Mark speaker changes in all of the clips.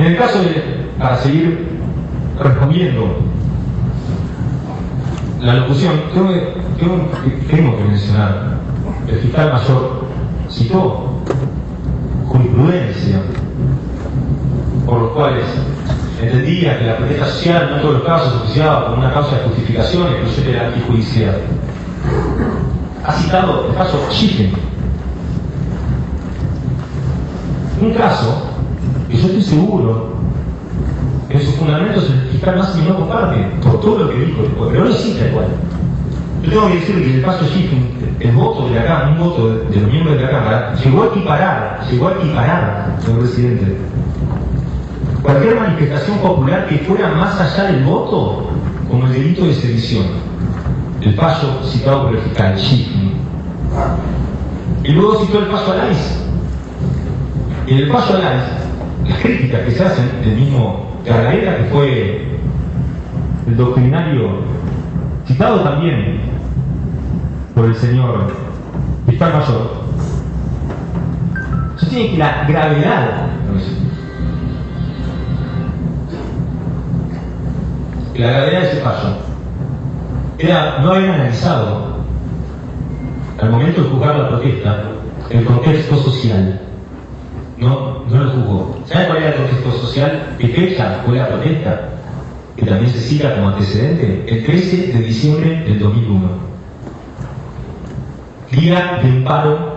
Speaker 1: En el caso de, para seguir respondiendo la locución, tengo que mencionar, el fiscal mayor citó jurisprudencia por los cuales entendía que la protesta social no en todos los casos se oficiaba como una causa de justificación excluyente de la antijudicial. Ha citado el caso Schiffen, un caso que yo estoy seguro que en sus fundamentos el fiscal Massimi no comparte por todo lo que dijo después, pero no lo cita igual. Yo tengo que decir que en el caso Schiffen, el voto de la Cámara, un voto de los miembros de la Cámara, llegó a equiparar, señor presidente, cualquier manifestación popular que fuera más allá del voto como el delito de sedición. El fallo citado por el fiscal Schiffen. Y luego citó el fallo Alanis. Y en el fallo Alanis, las críticas que se hacen del mismo Carrera, que fue el doctrinario citado también por el señor fiscal mayor, sostiene que la gravedad de ese fallo era no haber analizado al momento de juzgar la protesta el contexto social. No lo juzgó. ¿Sabe cuál era el contexto social? ¿Qué fecha fue la protesta? Que también se cita como antecedente, el 13 de diciembre del 2001. Día de un paro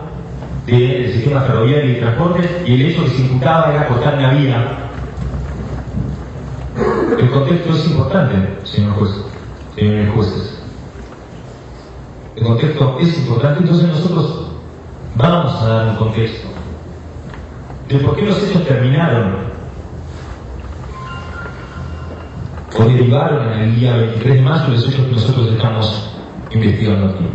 Speaker 1: del sistema ferroviario y de transportes, y el hecho que se imputaba era cortar una vía. El contexto es importante, señores jueces. El contexto es importante, entonces nosotros vamos a dar un contexto de por qué los hechos terminaron o derivaron en el día 23 de mayo los hechos que nosotros estamos investigando aquí.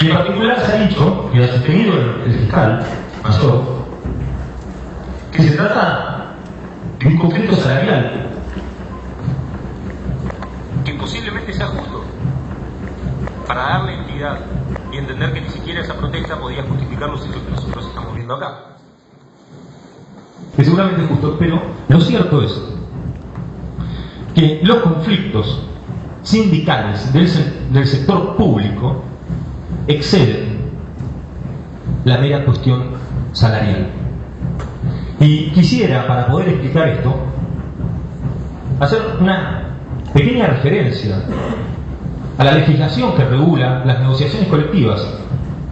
Speaker 1: Y en particular se ha dicho, y ha sostenido el fiscal mayor, que se trata de un conflicto salarial
Speaker 2: que posiblemente sea justo para darle entidad y entender que ni siquiera esa protesta podía justificar los hechos que nosotros estamos viendo acá.
Speaker 1: Que seguramente es justo, pero lo cierto es que los conflictos sindicales del sector público exceden la mera cuestión salarial. Y quisiera, para poder explicar esto, hacer una pequeña referencia a la legislación que regula las negociaciones colectivas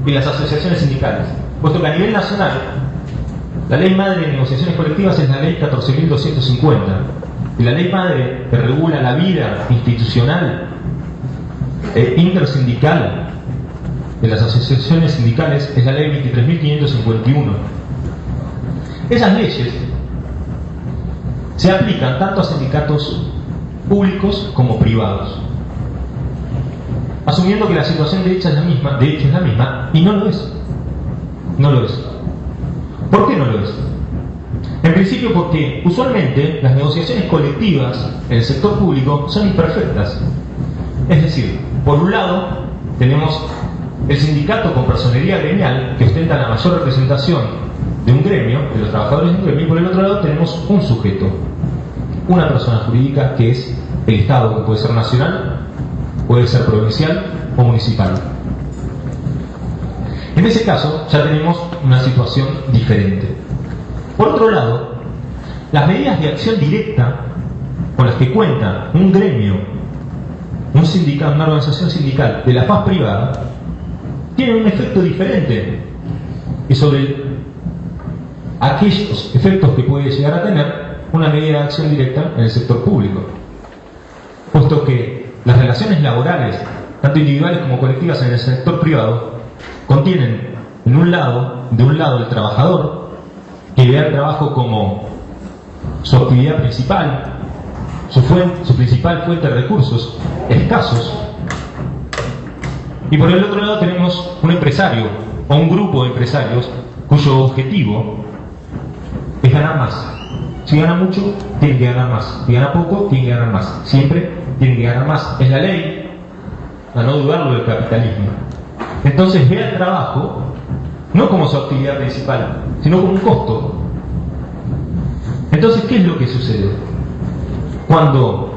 Speaker 1: y las asociaciones sindicales, puesto que a nivel nacional la ley madre de negociaciones colectivas es la ley 14.250 y la ley madre que regula la vida institucional e intersindical de las asociaciones sindicales es la ley 23.551. Esas leyes se aplican tanto a sindicatos públicos como privados, asumiendo que la situación de hecho es la misma, y no lo es. No lo es. ¿Por qué no lo es? En principio porque usualmente las negociaciones colectivas en el sector público son imperfectas. Es decir, por un lado tenemos el sindicato con personería gremial que ostenta la mayor representación de un gremio, de los trabajadores de un gremio, y por el otro lado tenemos un sujeto, una persona jurídica que es el Estado, que puede ser nacional, puede ser provincial o municipal. En ese caso ya tenemos una situación diferente. Por otro lado, las medidas de acción directa con las que cuenta un gremio, un sindicato, una organización sindical de la faz privada, tienen un efecto diferente y sobre aquellos efectos que puede llegar a tener una medida de acción directa en el sector público, puesto que las relaciones laborales, tanto individuales como colectivas en el sector privado, contienen de un lado el trabajador, que ve al trabajo como su actividad principal, su principal fuente de recursos escasos, y por el otro lado tenemos un empresario o un grupo de empresarios cuyo objetivo es ganar más. Si gana mucho, tiene que ganar más. Si gana poco, tiene que ganar más. Siempre tiene que ganar más. Es la ley, a no dudarlo, del capitalismo. Entonces ve al trabajo no como su actividad principal, sino como un costo. Entonces, ¿qué es lo que sucede? Cuando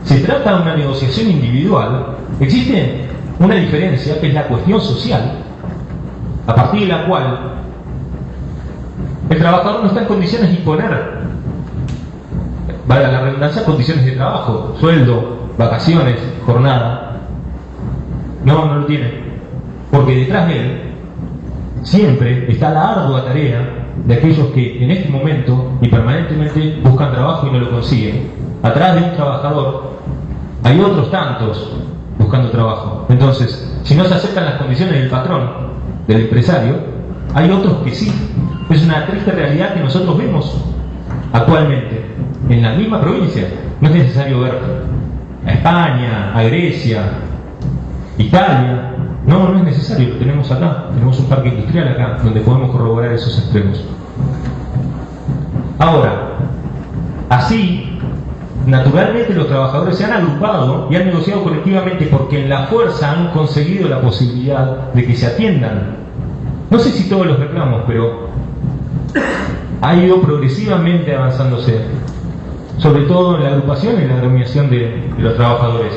Speaker 1: se trata de una negociación individual, existe una diferencia que es la cuestión social, a partir de la cual el trabajador no está en condiciones de imponer, valga la redundancia, condiciones de trabajo, sueldo, vacaciones, jornada. No lo tiene, porque detrás de él siempre está la ardua tarea de aquellos que en este momento y permanentemente buscan trabajo y no lo consiguen. Atrás de un trabajador hay otros tantos buscando trabajo. Entonces, si no se aceptan las condiciones del patrón, del empresario, hay otros que sí. Es una triste realidad que nosotros vemos actualmente en la misma provincia. No es necesario ver a España, a Grecia, Italia. No es necesario, lo tenemos acá. Tenemos un parque industrial acá, donde podemos corroborar esos extremos. Ahora, así, naturalmente los trabajadores se han agrupado y han negociado colectivamente porque en la fuerza han conseguido la posibilidad de que se atiendan. No sé si todos los reclamos, pero ha ido progresivamente avanzándose, sobre todo en la agrupación y en la agremiación de los trabajadores.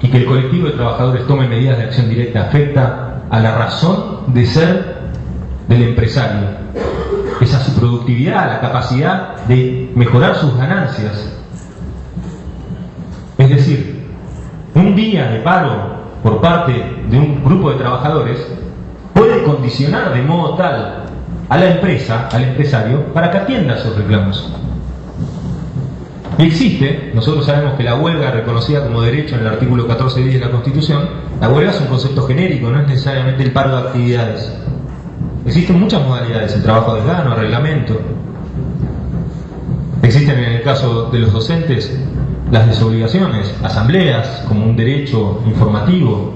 Speaker 1: Y que el colectivo de trabajadores tome medidas de acción directa afecta a la razón de ser del empresario. Es a su productividad, a la capacidad de mejorar sus ganancias. Es decir, un día de paro por parte de un grupo de trabajadores puede condicionar de modo tal a la empresa, al empresario, para que atienda sus reclamos. Y existe, nosotros sabemos que la huelga, reconocida como derecho en el artículo 14.10 de la Constitución, la huelga es un concepto genérico, no es necesariamente el paro de actividades. Existen muchas modalidades, el trabajo a desgano, reglamento. Existen en el caso de los docentes las desobligaciones, asambleas como un derecho informativo,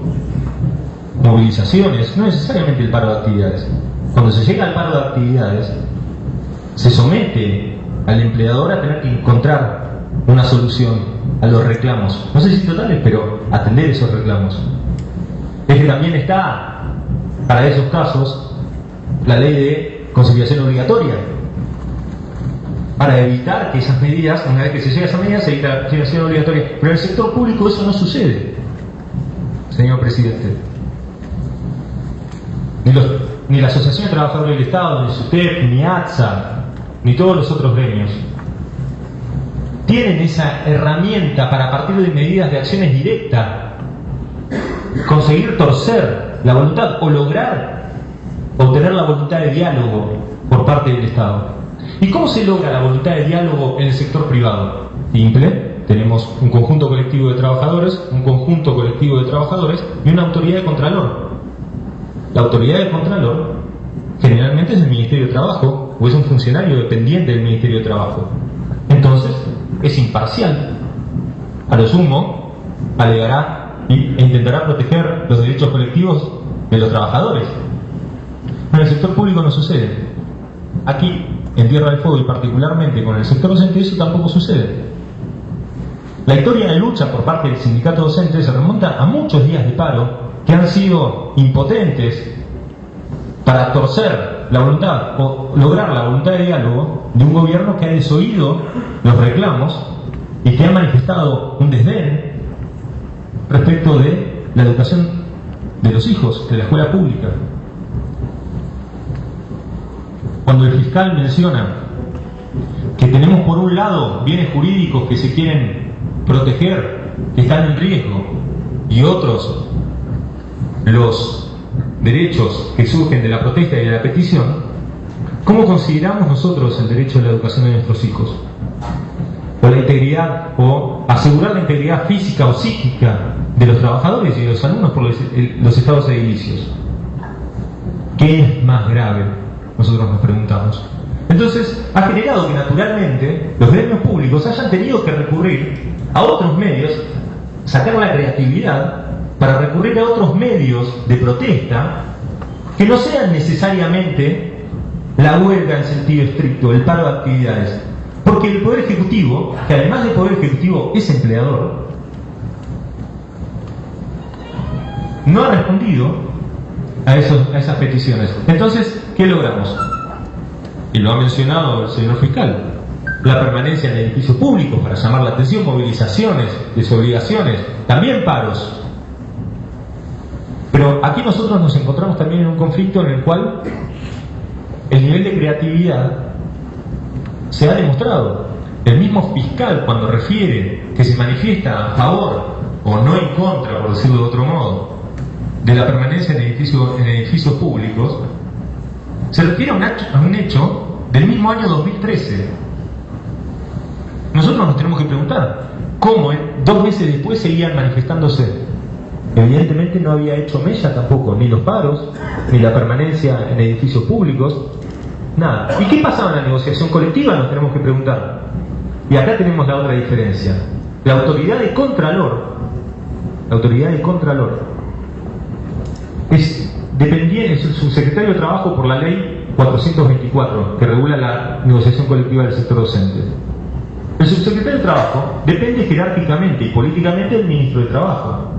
Speaker 1: movilizaciones, no necesariamente el paro de actividades. Cuando se llega al paro de actividades, se somete al empleador a tener que encontrar una solución a los reclamos, no sé si totales, pero atender esos reclamos. Es que también está, para esos casos, la ley de conciliación obligatoria, para evitar que esas medidas, una vez que se llega a esa medida, se evita la conciliación obligatoria. Pero en el sector público eso no sucede, señor presidente. Ni la Asociación de Trabajadores del Estado, ni SUTEP, ni ATSA, ni todos los otros gremios tienen esa herramienta para, a partir de medidas de acciones directas, conseguir torcer la voluntad o lograr obtener la voluntad de diálogo por parte del Estado. ¿Y cómo se logra la voluntad de diálogo en el sector privado? Simple, tenemos un conjunto colectivo de trabajadores, un conjunto colectivo de trabajadores y una autoridad de contralor. La autoridad de contralor generalmente es el Ministerio de Trabajo o es un funcionario dependiente del Ministerio de Trabajo. Entonces, es imparcial. A lo sumo, alegará e intentará proteger los derechos colectivos de los trabajadores. En el sector público no sucede. Aquí, en Tierra del Fuego y particularmente con el sector docente, eso tampoco sucede. La historia de lucha por parte del sindicato docente se remonta a muchos días de paro que han sido impotentes para torcer la voluntad o lograr la voluntad de diálogo de un gobierno que ha desoído los reclamos y que ha manifestado un desdén respecto de la educación de los hijos, de la escuela pública. Cuando el fiscal menciona que tenemos por un lado bienes jurídicos que se quieren proteger, que están en riesgo, y otros los derechos que surgen de la protesta y de la petición, ¿cómo consideramos nosotros el derecho a la educación de nuestros hijos? O la integridad, o asegurar la integridad física o psíquica de los trabajadores y de los alumnos por los estados edilicios. ¿Qué es más grave? Nosotros nos preguntamos. Entonces, ha generado que naturalmente los gremios públicos hayan tenido que recurrir a otros medios, sacar la creatividad para recurrir a otros medios de protesta que no sean necesariamente la huelga en sentido estricto, el paro de actividades. Porque el Poder Ejecutivo, que además de Poder Ejecutivo es empleador, no ha respondido a esas peticiones. Entonces, ¿qué logramos? Y lo ha mencionado el señor fiscal: la permanencia en edificios públicos para llamar la atención, movilizaciones, desobligaciones, también paros. Pero aquí nosotros nos encontramos también en un conflicto en el cual el nivel de creatividad se ha demostrado. El mismo fiscal, cuando refiere que se manifiesta a favor o no en contra, por decirlo de otro modo, de la permanencia en edificios públicos, se refiere a un hecho del mismo año 2013. Nosotros nos tenemos que preguntar cómo 2 meses después seguían manifestándose. Evidentemente no había hecho mella tampoco, ni los paros, ni la permanencia en edificios públicos, nada. ¿Y qué pasaba en la negociación colectiva? Nos tenemos que preguntar. Y acá tenemos la otra diferencia. La autoridad de Contralor es el subsecretario de Trabajo por la ley 424, que regula la negociación colectiva del sector docente. El subsecretario de Trabajo depende jerárquicamente y políticamente del ministro de Trabajo.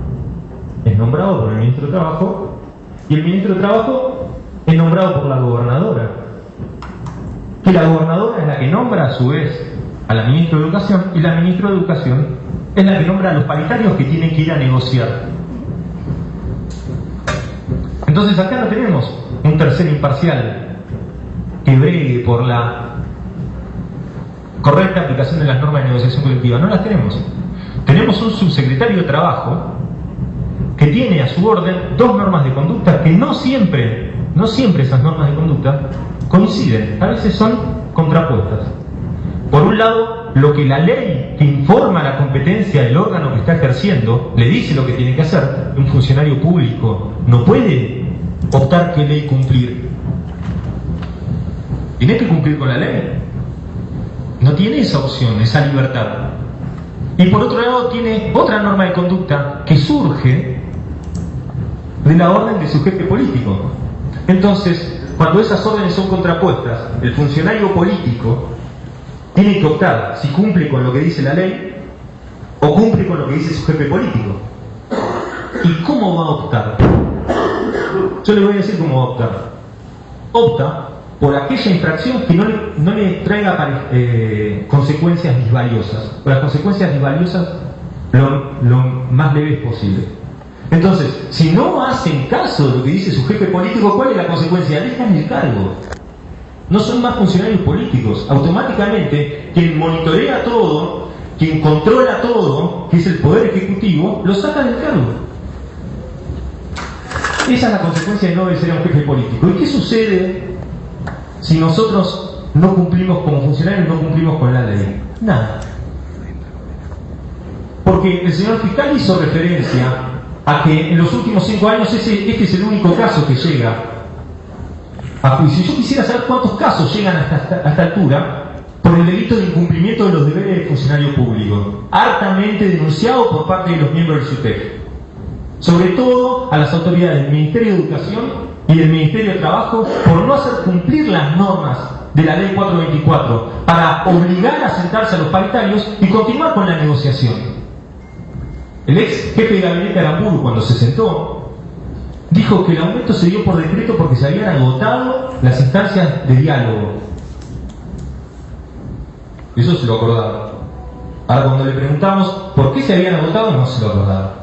Speaker 1: Es nombrado por el ministro de Trabajo, y el ministro de Trabajo es nombrado por la gobernadora. Que la gobernadora es la que nombra a su vez a la ministra de Educación, y la ministra de Educación es la que nombra a los paritarios que tienen que ir a negociar. Entonces acá no tenemos un tercero imparcial que bregue por la correcta aplicación de las normas de negociación colectiva. No las tenemos. Tenemos un subsecretario de Trabajo que tiene a su orden 2 normas de conducta que no siempre esas normas de conducta coinciden, a veces son contrapuestas. Por un lado, lo que la ley que informa la competencia del órgano que está ejerciendo le dice lo que tiene que hacer. Un funcionario público no puede optar qué ley cumplir. Tiene que cumplir con la ley. No tiene esa opción, esa libertad. Y por otro lado tiene otra norma de conducta que surge de la orden de su jefe político. Entonces, cuando esas órdenes son contrapuestas, el funcionario político tiene que optar si cumple con lo que dice la ley o cumple con lo que dice su jefe político. ¿Y cómo va a optar? Yo le voy a decir cómo va a optar. Opta por aquella infracción que no le traiga consecuencias disvaliosas. Las consecuencias disvaliosas lo más leves posible. Entonces, si no hacen caso de lo que dice su jefe político, ¿cuál es la consecuencia? Dejan el cargo. No son más funcionarios políticos. Automáticamente, quien monitorea todo, quien controla todo, que es el Poder Ejecutivo, lo saca del cargo. Esa es la consecuencia de no obedecer a un jefe político. ¿Y qué sucede si nosotros no cumplimos como funcionarios, no cumplimos con la ley? Nada. Porque el señor fiscal hizo referencia a que en los últimos 5 años este es el único caso que llega a juicio. Yo quisiera saber cuántos casos llegan a esta altura por el delito de incumplimiento de los deberes del funcionario público, hartamente denunciado por parte de los miembros del SUTEF, sobre todo a las autoridades del Ministerio de Educación y del Ministerio de Trabajo por no hacer cumplir las normas de la Ley 424 para obligar a sentarse a los paritarios y continuar con la negociación. El ex jefe de gabinete Aramburu, cuando se sentó, dijo que el aumento se dio por decreto porque se habían agotado las instancias de diálogo. Eso se lo acordaba. Ahora, cuando le preguntamos por qué se habían agotado, no se lo acordaba.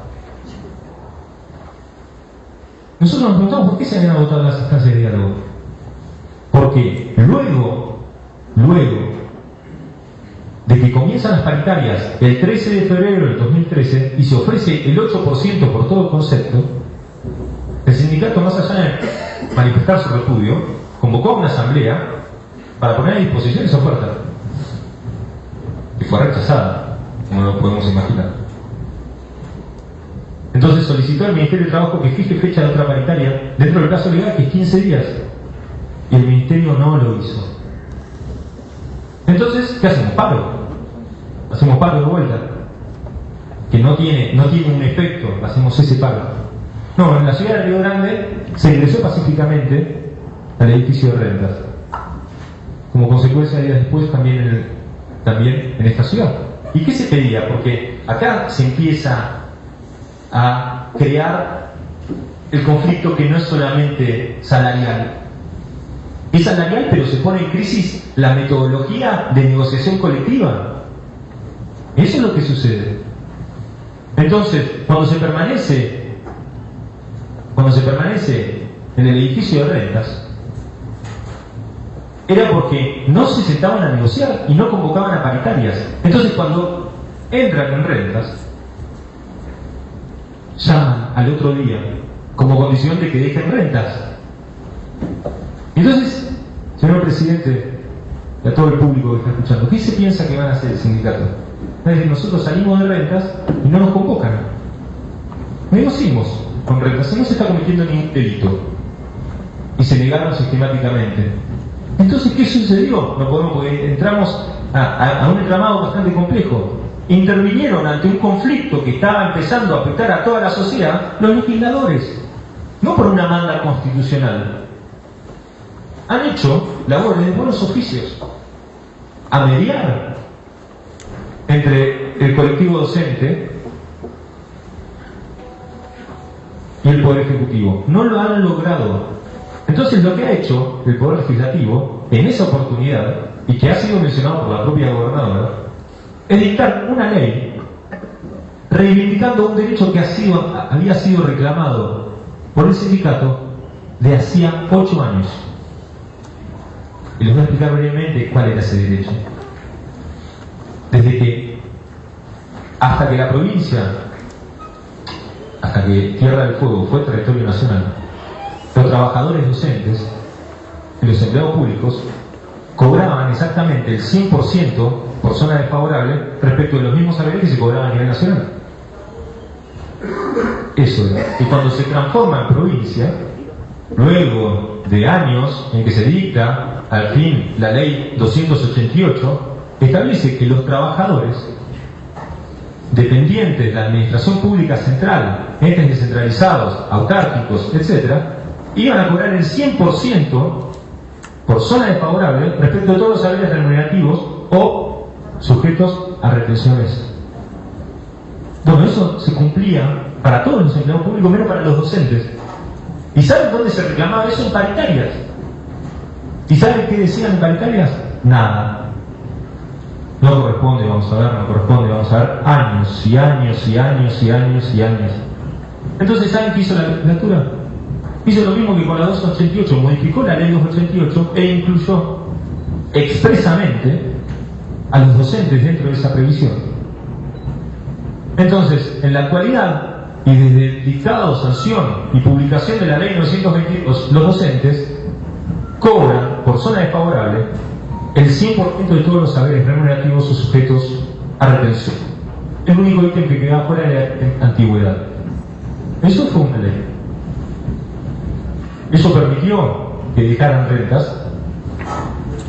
Speaker 1: Nosotros nos preguntamos por qué se habían agotado las instancias de diálogo. Porque luego de que comienzan las paritarias el 13 de febrero del 2013 y se ofrece el 8% por todo el concepto, el sindicato, más allá de manifestar su repudio, convocó a una asamblea para poner a disposición esa oferta, que fue rechazada, como lo podemos imaginar. Entonces solicitó al Ministerio de Trabajo que fije fecha de otra paritaria dentro del plazo legal, que es 15 días, y el Ministerio no lo hizo. Entonces, ¿qué hacemos? Paro. Hacemos paro de vuelta, que no tiene un efecto, hacemos ese paro. No, en la ciudad de Río Grande se ingresó pacíficamente al edificio de rentas. Como consecuencia, días después, también en esta ciudad. ¿Y qué se pedía? Porque acá se empieza a crear el conflicto que no es solamente salarial. Es salarial, pero se pone en crisis la metodología de negociación colectiva. Eso es lo que sucede. Entonces, cuando se permanece en el edificio de rentas, era porque no se sentaban a negociar y no convocaban a paritarias. Entonces, cuando entran en rentas, llaman al otro día como condición de que dejen rentas. Entonces, señor presidente, y a todo el público que está escuchando, ¿qué se piensa que van a hacer el sindicato? Es decir, nosotros salimos de rentas y no nos convocan. Negociamos con rentas, y no se está cometiendo ningún delito. Y se negaron sistemáticamente. Entonces, ¿qué sucedió? No podemos, porque entramos a un entramado bastante complejo. Intervinieron ante un conflicto que estaba empezando a afectar a toda la sociedad los legisladores, no por una manda constitucional. Han hecho labores de buenos oficios, a mediar entre el colectivo docente y el Poder Ejecutivo. No lo han logrado. Entonces, lo que ha hecho el Poder Legislativo en esa oportunidad, y que ha sido mencionado por la propia gobernadora, es dictar una ley reivindicando un derecho que había sido reclamado por el sindicato de hacía 8 años. Y les voy a explicar brevemente cuál era ese derecho. Desde que, hasta que la provincia, hasta que Tierra del Fuego fue territorio nacional, los trabajadores docentes y los empleados públicos cobraban exactamente el 100% por zona desfavorable respecto de los mismos salarios que se cobraban a nivel nacional. Eso era. Y cuando se transforma en provincia, luego de años en que se dicta al fin la ley 288, establece que los trabajadores dependientes de la administración pública central, entes descentralizados, autárquicos, etc., iban a cobrar el 100% por zona desfavorable respecto de todos los salarios remunerativos o sujetos a retenciones. Bueno, eso se cumplía para todos los empleados públicos, menos para los docentes. ¿Y saben dónde se reclamaba eso? En paritarias. ¿Y saben qué decían en paritarias? Nada. No corresponde, vamos a ver, no corresponde, vamos a ver, años y años y años y años y años. Entonces, ¿saben qué hizo la legislatura? Hizo lo mismo que con la 288, modificó la ley 288 e incluyó expresamente a los docentes dentro de esa previsión. Entonces, en la actualidad, y desde el dictado, sanción y publicación de la ley 922, los docentes cobran por zona desfavorable el 100% de todos los saberes remunerativos o sujetos a retención. El único ítem que quedaba fuera era la antigüedad. Eso fue una ley. Eso permitió que dejaran rentas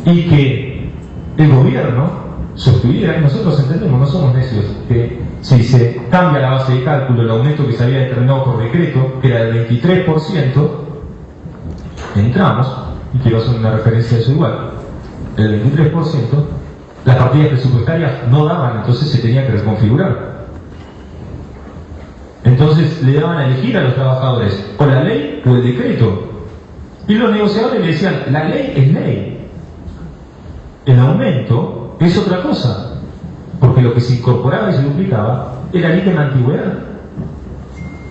Speaker 1: y que el gobierno sostuviera, y nosotros entendemos, no somos necios, que si se cambia la base de cálculo, el aumento que se había determinado por decreto, que era del 23%, entramos, y quiero hacer una referencia a eso igual, el 23%, las partidas presupuestarias no daban, entonces se tenía que reconfigurar. Entonces le daban a elegir a los trabajadores o la ley o el decreto. Y los negociadores le decían, la ley es ley. El aumento es otra cosa. Porque lo que se incorporaba y se duplicaba era el ítem de antigüedad.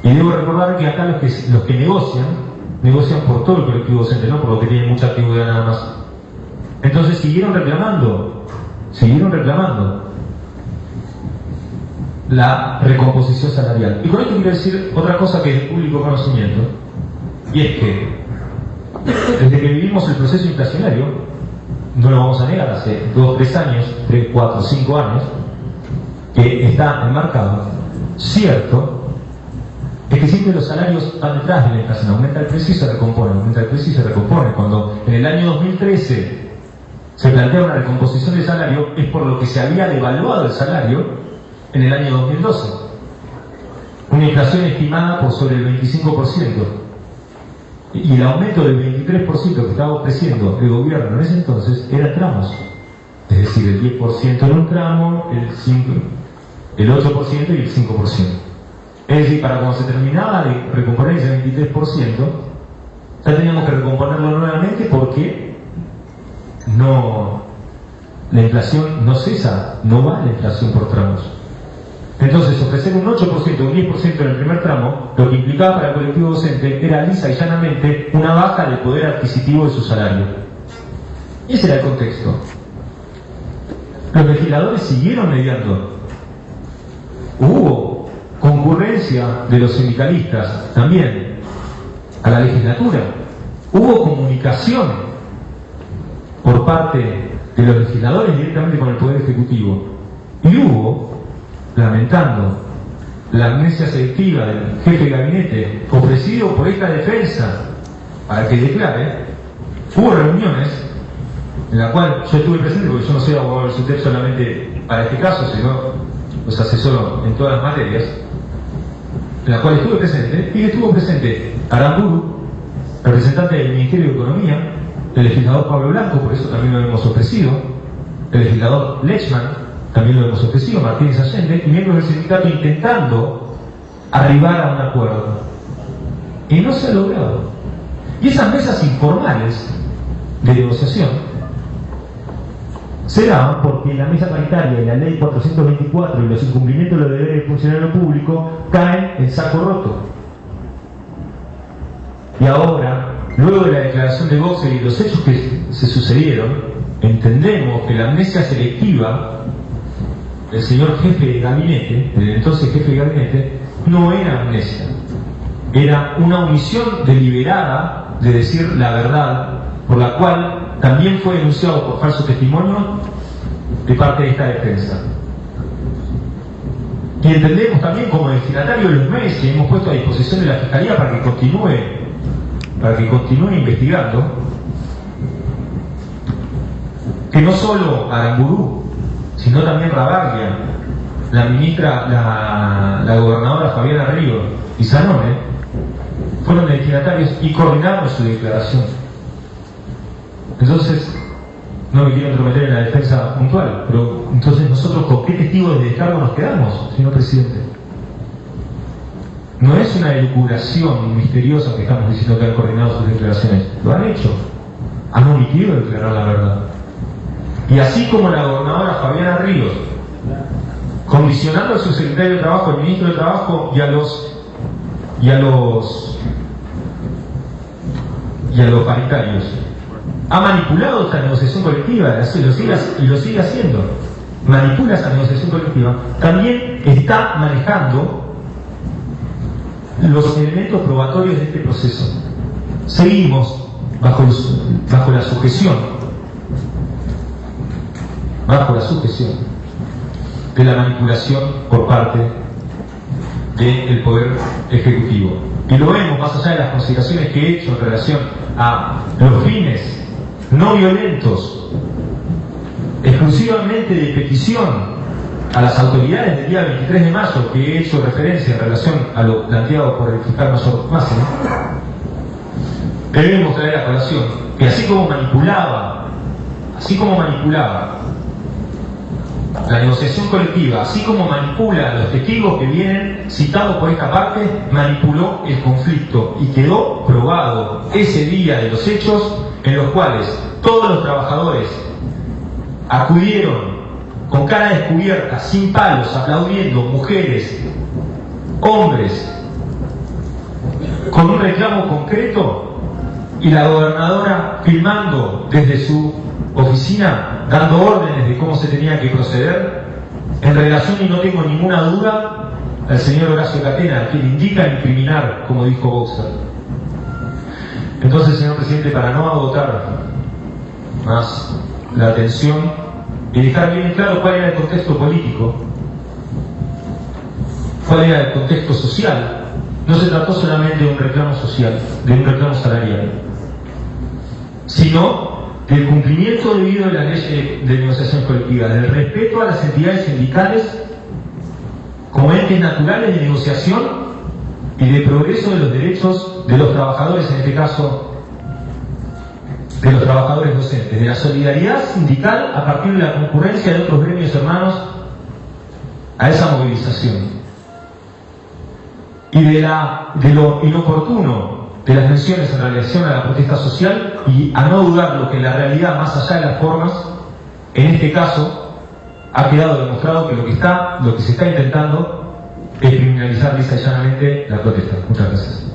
Speaker 1: Y debo recordar que acá los que negocian por todo el colectivo docente, no por lo que tienen mucha antigüedad nada más. Entonces siguieron reclamando la recomposición salarial. Y con esto quiero decir otra cosa que es de público conocimiento, y es que desde que vivimos el proceso inflacionario, no lo vamos a negar, hace 2, 3 años, 3, 4, 5 años, que está enmarcado, cierto, es que siempre los salarios van detrás de la inflación, aumenta el precio y se recompone, aumenta el precio y se recompone. Cuando en el año 2013 se plantea una recomposición de salario, es por lo que se había devaluado el salario en el año 2012. Una inflación estimada por sobre el 25%. Y el aumento del 23% que estaba ofreciendo el gobierno en ese entonces era tramos. Es decir, el 10% en un tramo, el 8% y el 5%. Es decir, para cuando se terminaba de recomponer ese 23%, ya teníamos que recomponerlo nuevamente porque la inflación no cesa, no va la inflación por tramos. Entonces, ofrecer un 8%, un 10% en el primer tramo, lo que implicaba para el colectivo docente era lisa y llanamente una baja del poder adquisitivo de su salario. Y ese era el contexto. Los legisladores siguieron mediando. Hubo concurrencia de los sindicalistas también a la legislatura. Hubo comunicación por parte de los legisladores directamente con el Poder Ejecutivo. Y hubo, lamentando la amnesia selectiva del jefe de gabinete ofrecido por esta defensa para que declare, hubo reuniones en la cual yo estuve presente, porque yo no soy abogado del SUTEP solamente para este caso, sino los asesoro en todas las materias, en la cual estuve presente, y estuvo presente Aramburu, representante del Ministerio de Economía, el legislador Pablo Blanco, por eso también lo hemos ofrecido, el legislador Lechman, también lo hemos ofrecido, Martínez Allende, y miembros del sindicato intentando arribar a un acuerdo. Y no se ha logrado. Y esas mesas informales de negociación se daban porque la mesa paritaria y la ley 424 y los incumplimientos de los deberes del funcionario público caen en saco roto. Y ahora, luego de la declaración de Boxer y los hechos que se sucedieron, entendemos que la amnesia selectiva del señor jefe de gabinete, del entonces jefe de gabinete, no era amnesia, era una omisión deliberada de decir la verdad, por la cual también fue denunciado por falso testimonio de parte de esta defensa. Y entendemos también como destinatario de los medios que hemos puesto a disposición de la Fiscalía para que continúe investigando, que no solo Aramburu, sino también Rabaglia, la ministra, la gobernadora Fabiana Ríos y Zanone, fueron destinatarios y coordinaron su declaración. Entonces, no me quiero entrometer en la defensa puntual, pero entonces nosotros ¿con qué testigos de descargo nos quedamos, señor presidente? No es una elucubración misteriosa que estamos diciendo que han coordinado sus declaraciones, lo han hecho, han omitido declarar la verdad. Y así como la gobernadora Fabiana Ríos, condicionando a su secretario de Trabajo, al ministro de Trabajo y a los paritarios, ha manipulado esta negociación colectiva y lo sigue haciendo, manipula esa negociación colectiva, también está manejando los elementos probatorios de este proceso. Seguimos bajo la sujeción de la manipulación por parte del Poder Ejecutivo. Y lo vemos más allá de las consideraciones que he hecho en relación a los fines no violentos, exclusivamente de petición a las autoridades del día 23 de mayo, que he hecho referencia en relación a lo planteado por el fiscal mayor Máximo. Debemos traer a colación que así como manipulaba la negociación colectiva, así como manipula a los testigos que vienen citados por esta parte, manipuló el conflicto y quedó probado ese día de los hechos en los cuales todos los trabajadores acudieron con cara descubierta, sin palos, aplaudiendo, mujeres, hombres, con un reclamo concreto, y la gobernadora filmando desde su oficina, dando órdenes de cómo se tenía que proceder, en relación, y no tengo ninguna duda, al señor Horacio Catena, que le indica incriminar, como dijo Boxer. Entonces, señor presidente, para no agotar más la atención y dejar bien claro cuál era el contexto político, cuál era el contexto social, no se trató solamente de un reclamo social, de un reclamo salarial, sino del cumplimiento debido de la ley de negociación colectiva, del respeto a las entidades sindicales como entes naturales de negociación y de progreso de los derechos de los trabajadores, en este caso de los trabajadores docentes, de la solidaridad sindical a partir de la concurrencia de otros gremios hermanos a esa movilización. y de lo inoportuno de las menciones en relación a la protesta social, y a no dudar lo que en la realidad, más allá de las formas, en este caso ha quedado demostrado que lo que se está intentando es criminalizar lisa y llanamente la protesta. Muchas gracias.